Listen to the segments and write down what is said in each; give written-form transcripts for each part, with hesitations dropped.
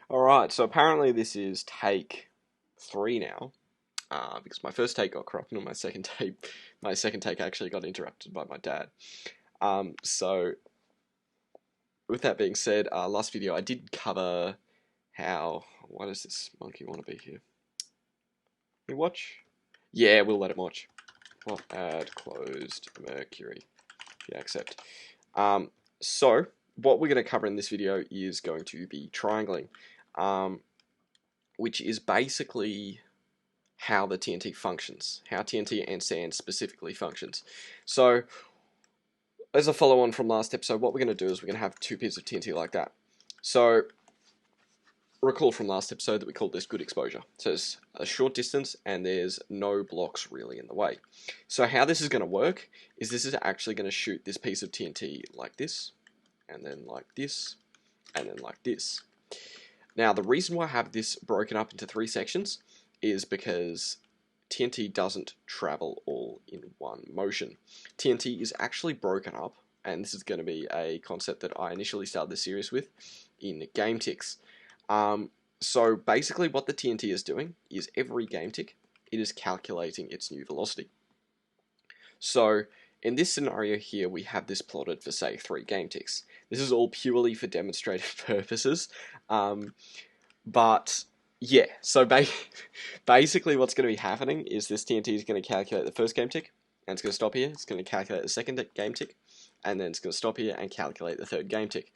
Alright, so apparently this is take 3 now, because my first take got corrupted and my second take actually got interrupted by my dad. So with that being said, last video I did cover how, why does this monkey want to be here? Can we watch? Yeah, we'll let him watch. Well, add closed Mercury. Yeah, accept. So what we're going to cover in this video is going to be triangling, which is basically how the TNT functions, how TNT and sand specifically functions. So as a follow on from last episode, what we're going to do is we're going to have two pieces of TNT like that. So recall from last episode that we called this good exposure. So it's a short distance and there's no blocks really in the way. So how this is going to work is this is actually going to shoot this piece of TNT like this, and then like this, and then like this. Now the reason why I have this broken up into 3 sections is because TNT doesn't travel all in one motion. TNT is actually broken up, and this is going to be a concept that I initially started this series with in gameticks. So basically what the TNT is doing is every game tick, it is calculating its new velocity. So in this scenario here, we have this plotted for, say, 3 game ticks. This is all purely for demonstrative purposes, but yeah, so basically what's going to be happening is this TNT is going to calculate the first game tick, and it's going to stop here. It's going to calculate the second game tick, and then it's going to stop here and calculate the third game tick.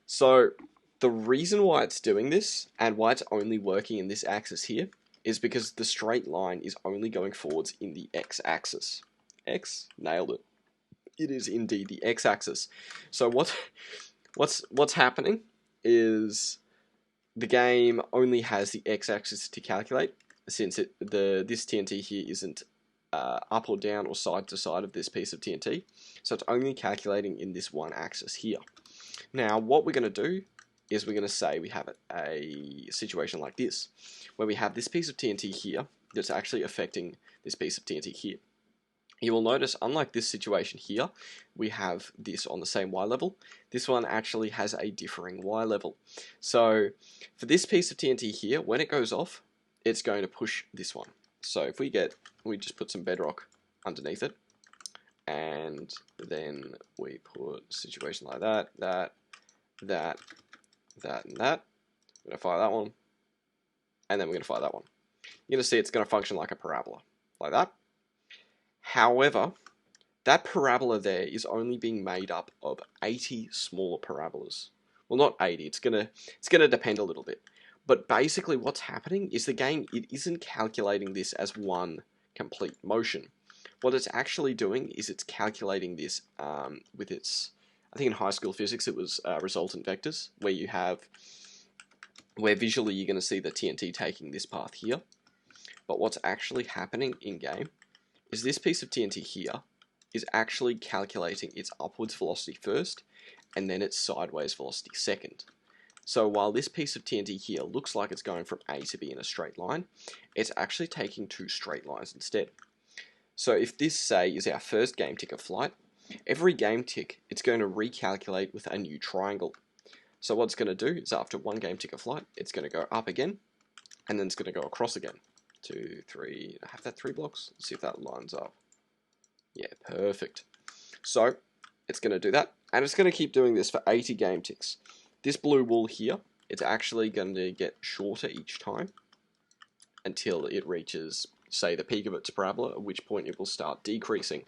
So the reason why it's doing this, and why it's only working in this axis here, is because the straight line is only going forwards in the x-axis. X? Nailed it. It is indeed the x-axis. So what's happening is the game only has the x-axis to calculate, since this TNT here isn't up or down or side to side of this piece of TNT. So it's only calculating in this one axis here. Now what we're going to do is we're going to say we have a situation like this, where we have this piece of TNT here that's actually affecting this piece of TNT here. You will notice, unlike this situation here, we have this on the same Y level. This one actually has a differing Y level. So for this piece of TNT here, when it goes off, it's going to push this one. So if we just put some bedrock underneath it, and then we put a situation like that, and that. We're going to fire that one, and then we're going to fire that one. You're going to see it's going to function like a parabola, like that. However, that parabola there is only being made up of 80 smaller parabolas. Well, not 80, it's gonna depend a little bit. But basically what's happening is the game, it isn't calculating this as one complete motion. What it's actually doing is it's calculating this with its, I think in high school physics it was resultant vectors, where visually you're going to see the TNT taking this path here. But what's actually happening in game is this piece of TNT here is actually calculating its upwards velocity first, and then its sideways velocity second. So while this piece of TNT here looks like it's going from A to B in a straight line, it's actually taking 2 straight lines instead. So if this, say, is our first game tick of flight, every game tick, it's going to recalculate with a new triangle. So what it's going to do is after 1 game tick of flight, it's going to go up again, and then it's going to go across again. 2, 3, I have that 3 blocks. Let's see if that lines up. Yeah, perfect. So it's going to do that, and it's going to keep doing this for 80 game ticks. This blue wool here, it's actually going to get shorter each time until it reaches, say, the peak of its parabola, at which point it will start decreasing.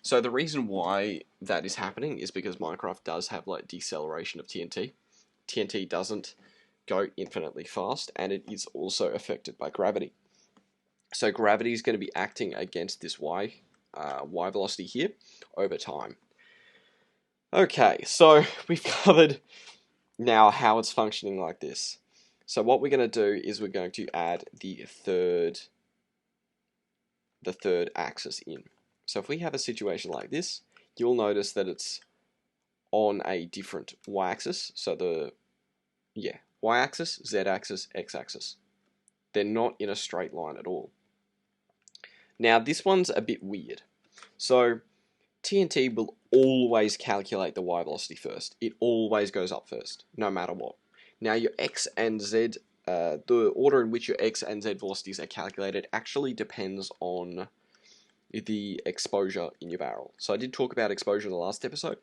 So the reason why that is happening is because Minecraft does have like deceleration of TNT. TNT doesn't go infinitely fast, and it is also affected by gravity. So gravity is going to be acting against this y velocity here over time. Okay, so we've covered now how it's functioning like this. So what we're going to do is we're going to add the third axis in. So if we have a situation like this, you'll notice that it's on a different y-axis. So y-axis, z-axis, x-axis. They're not in a straight line at all. Now this one's a bit weird. So TNT will always calculate the y velocity first. It always goes up first, no matter what. Now your X and Z, the order in which your X and Z velocities are calculated actually depends on the exposure in your barrel. So I did talk about exposure in the last episode.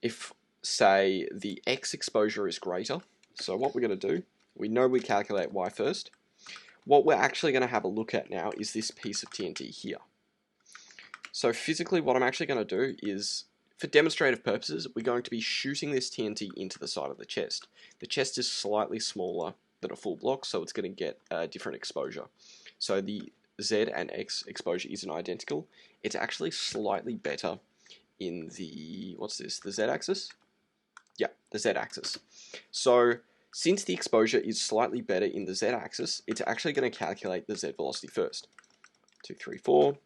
If, say, the X exposure is greater, so what we're going to do, we know we calculate Y first. What we're actually going to have a look at now is this piece of TNT here. So physically what I'm actually going to do is, for demonstrative purposes, we're going to be shooting this TNT into the side of the chest. The chest is slightly smaller than a full block, so it's going to get a different exposure. So the Z and X exposure isn't identical. It's actually slightly better in the, what's this, the Z axis? Yeah, the Z axis. So since the exposure is slightly better in the Z axis, it's actually going to calculate the Z velocity first. 2, 3, 4.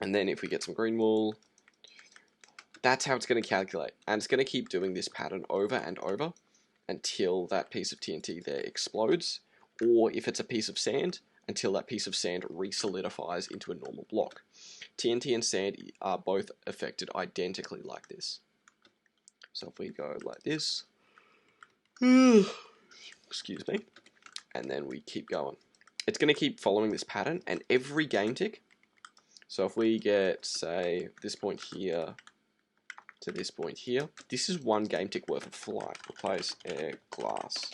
And then if we get some green wool, that's how it's going to calculate. And it's going to keep doing this pattern over and over until that piece of TNT there explodes. Or if it's a piece of sand, until that piece of sand re-solidifies into a normal block. TNT and sand are both affected identically like this. So if we go like this, excuse me, and then we keep going. It's going to keep following this pattern, and every game tick, so if we get, say, this point here to this point here, this is one game tick worth of flight. Replace air glass.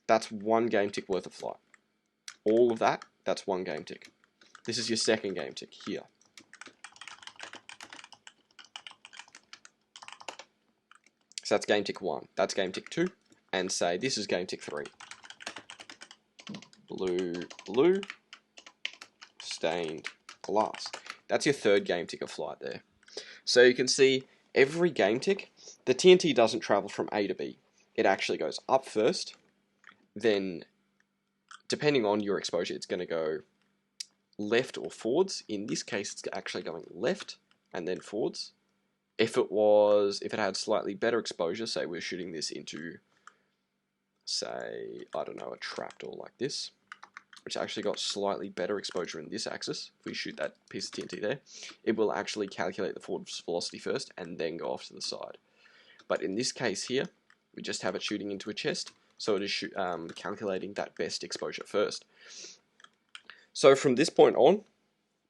That's one game tick worth of flight. All of that, that's one game tick. This is your second game tick here. So that's game tick 1. That's game tick 2. And say this is game tick 3. Blue, blue, stained glass. That's your third game tick of flight there. So you can see every game tick, the TNT doesn't travel from A to B. It actually goes up first, then depending on your exposure, it's going to go left or forwards. In this case, it's actually going left and then forwards. If it had slightly better exposure, say we're shooting this into, say, I don't know, a trapdoor like this, which actually got slightly better exposure in this axis. If we shoot that piece of TNT there, it will actually calculate the forward velocity first and then go off to the side. But in this case here, we just have it shooting into a chest, so it is calculating that best exposure first. So from this point on,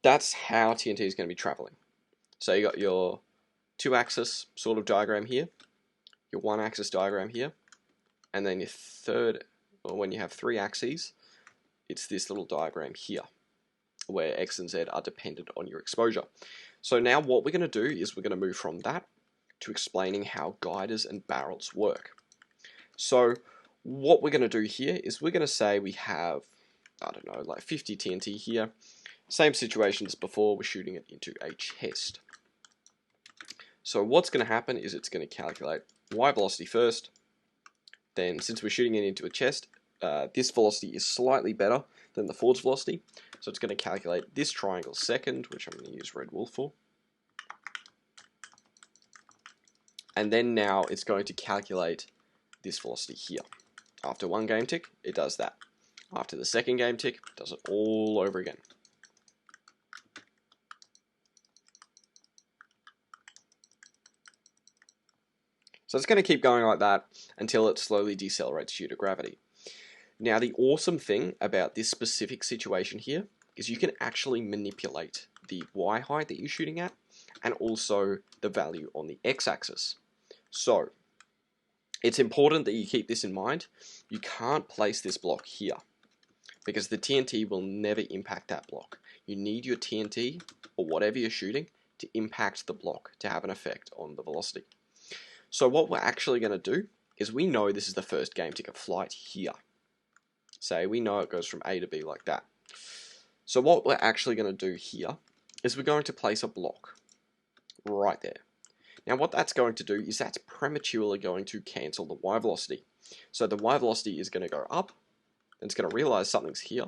that's how TNT is going to be traveling. So you got your 2-axis sort of diagram here, your 1-axis diagram here, and then your third, or when you have 3 axes, it's this little diagram here, where X and Z are dependent on your exposure. So now what we're going to do is we're going to move from that to explaining how guiders and barrels work. So what we're going to do here is we're going to say we have, I don't know, like 50 TNT here. Same situation as before, we're shooting it into a chest. So what's going to happen is it's going to calculate Y velocity first. Then since we're shooting it into a chest, this velocity is slightly better than the forwards velocity. So it's going to calculate this triangle second, which I'm going to use red wool for. And then now it's going to calculate this velocity here. After one game tick, it does that. After the second game tick, it does it all over again. So it's going to keep going like that until it slowly decelerates due to gravity. Now the awesome thing about this specific situation here is you can actually manipulate the Y height that you're shooting at and also the value on the X axis. So it's important that you keep this in mind. You can't place this block here because the TNT will never impact that block. You need your TNT or whatever you're shooting to impact the block to have an effect on the velocity. So what we're actually going to do is we know this is the first game tick of flight here. Say we know it goes from A to B like that. So what we're actually going to do here is we're going to place a block right there. Now what that's going to do is that's prematurely going to cancel the Y velocity. So the Y velocity is going to go up, and it's going to realize something's here,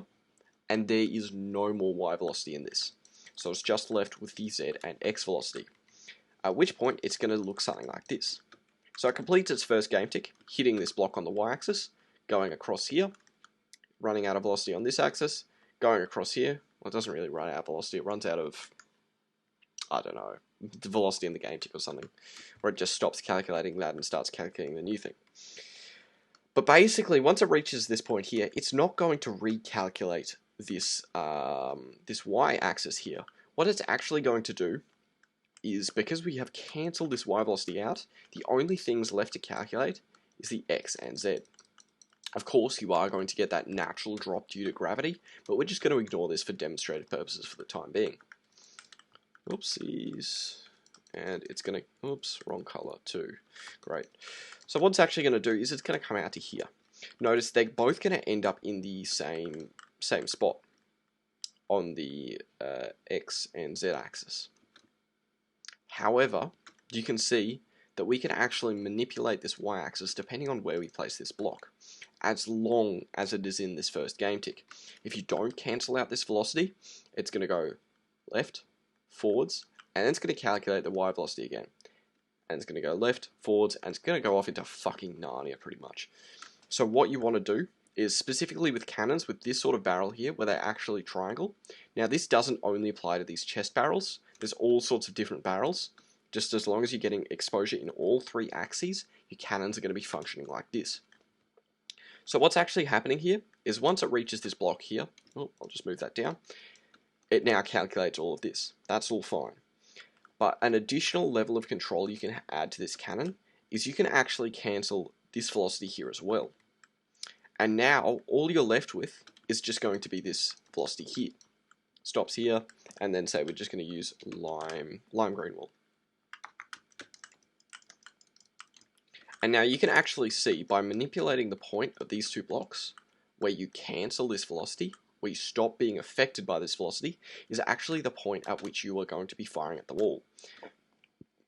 and there is no more Y velocity in this. So it's just left with the Z and X velocity. At which point it's going to look something like this. So it completes its first game tick, hitting this block on the Y-axis, going across here, running out of velocity on this axis, going across here. Well, it doesn't really run out of velocity, it runs out of, I don't know, the velocity in the game tick or something, where it just stops calculating that and starts calculating the new thing. But basically, once it reaches this point here, it's not going to recalculate this this y-axis here. What it's actually going to do is, because we have cancelled this y velocity out, the only things left to calculate is the x and z. Of course, you are going to get that natural drop due to gravity, but we're just going to ignore this for demonstrative purposes for the time being. Oopsies. And it's going to, oops, wrong color too. Great. So what it's actually going to do is it's going to come out to here. Notice they're both going to end up in the same spot on the x and z axis. However, you can see that we can actually manipulate this y-axis depending on where we place this block, as long as it is in this first game tick. If you don't cancel out this velocity, it's going to go left, forwards, and then it's going to calculate the y velocity again. And it's going to go left, forwards, and it's going to go off into fucking Narnia pretty much. So what you want to do is, specifically with cannons, with this sort of barrel here, where they actually triangle. Now this doesn't only apply to these chest barrels, there's all sorts of different barrels. Just as long as you're getting exposure in all three axes, your cannons are going to be functioning like this. So what's actually happening here is, once it reaches this block here, oh, I'll just move that down, it now calculates all of this. That's all fine. But an additional level of control you can add to this cannon is you can actually cancel this velocity here as well. And now all you're left with is just going to be this velocity here. Stops here, and then say we're just going to use lime green wool. And now you can actually see, by manipulating the point of these two blocks, where you cancel this velocity, where you stop being affected by this velocity, is actually the point at which you are going to be firing at the wall.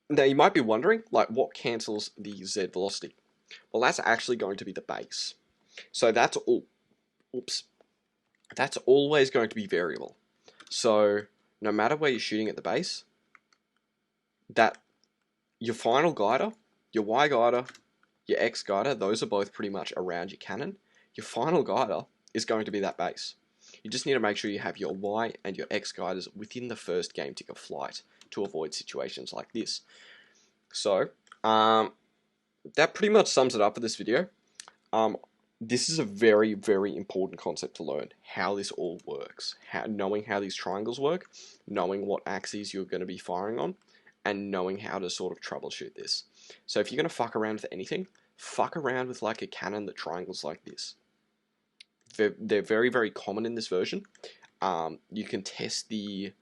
Now you might be wondering, like, what cancels the z velocity? Well, that's actually going to be the base. So that's all. Oops. That's always going to be variable. So no matter where you're shooting at the base, that your final guider, your y guider, your x guider, those are both pretty much around your cannon. Your final guider is going to be that base. You just need to make sure you have your y and your x guiders within the first game tick of flight to avoid situations like this. So that pretty much sums it up for this video. This is a very, very important concept to learn, how this all works, knowing how these triangles work, knowing what axes you're going to be firing on, and knowing how to sort of troubleshoot this. So if you're going to fuck around with anything, fuck around with like a cannon that triangles like this. They're very, very common in this version. You can test the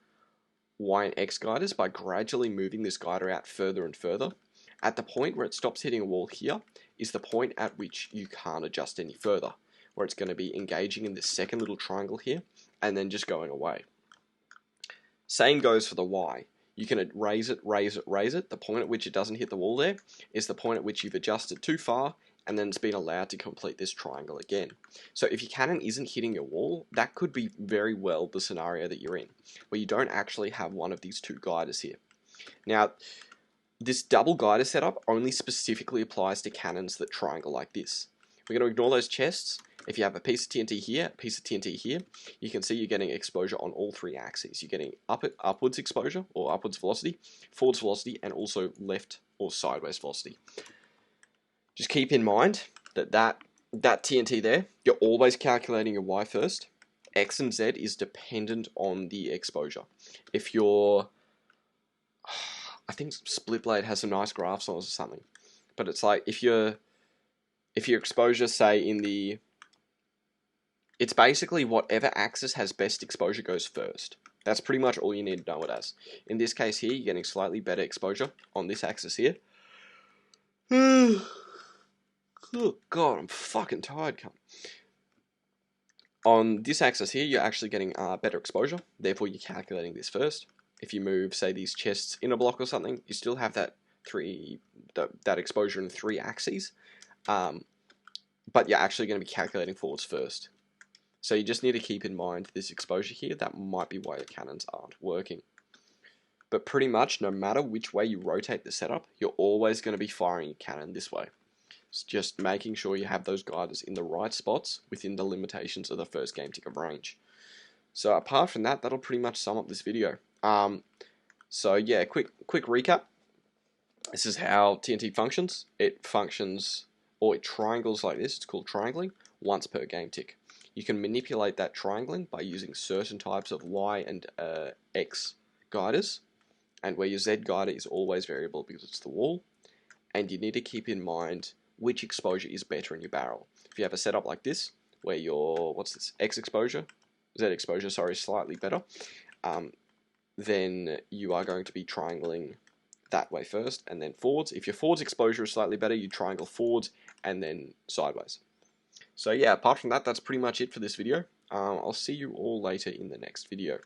Y and X guiders by gradually moving this guider out further and further. At the point where it stops hitting a wall here is the point at which you can't adjust any further, where it's going to be engaging in this second little triangle here and then just going away. Same goes for the Y. You can raise it, raise it, raise it. The point at which it doesn't hit the wall there is the point at which you've adjusted too far, and then it's been allowed to complete this triangle again. So if your cannon isn't hitting your wall, that could be very well the scenario that you're in, where you don't actually have one of these two guiders here. Now, this double guider setup only specifically applies to cannons that triangle like this. We're going to ignore those chests. If you have a piece of TNT here, a piece of TNT here, you can see you're getting exposure on all three axes. You're getting upwards exposure, or upwards velocity, forwards velocity, and also left or sideways velocity. Just keep in mind that TNT there, you're always calculating your Y first. X and Z is dependent on the exposure. If you're, I think Split Blade has some nice graphs on it or something, but it's like if your exposure, say in the, it's basically whatever axis has best exposure goes first. That's pretty much all you need to know it as. In this case here, you're getting slightly better exposure on this axis here. Oh god, I'm fucking tired, cunt. On this axis here, you're actually getting better exposure, therefore you're calculating this first. If you move, say, these chests in a block or something, you still have that exposure in three axes, but you're actually going to be calculating forwards first. So you just need to keep in mind this exposure here. That might be why your cannons aren't working. But pretty much, no matter which way you rotate the setup, you're always going to be firing your cannon this way. It's just making sure you have those guiders in the right spots within the limitations of the first game tick of range. So apart from that, that'll pretty much sum up this video. So yeah, quick recap. This is how TNT functions. It functions or it triangles like this, it's called triangling, once per game tick. You can manipulate that triangling by using certain types of Y and X guiders, and where your Z guider is always variable because it's the wall, and you need to keep in mind which exposure is better in your barrel. If you have a setup like this, where your, X exposure, Z exposure, sorry, is slightly better, then you are going to be triangling that way first, and then forwards. If your forwards exposure is slightly better, you triangle forwards and then sideways. So yeah, apart from that, that's pretty much it for this video. I'll see you all later in the next video.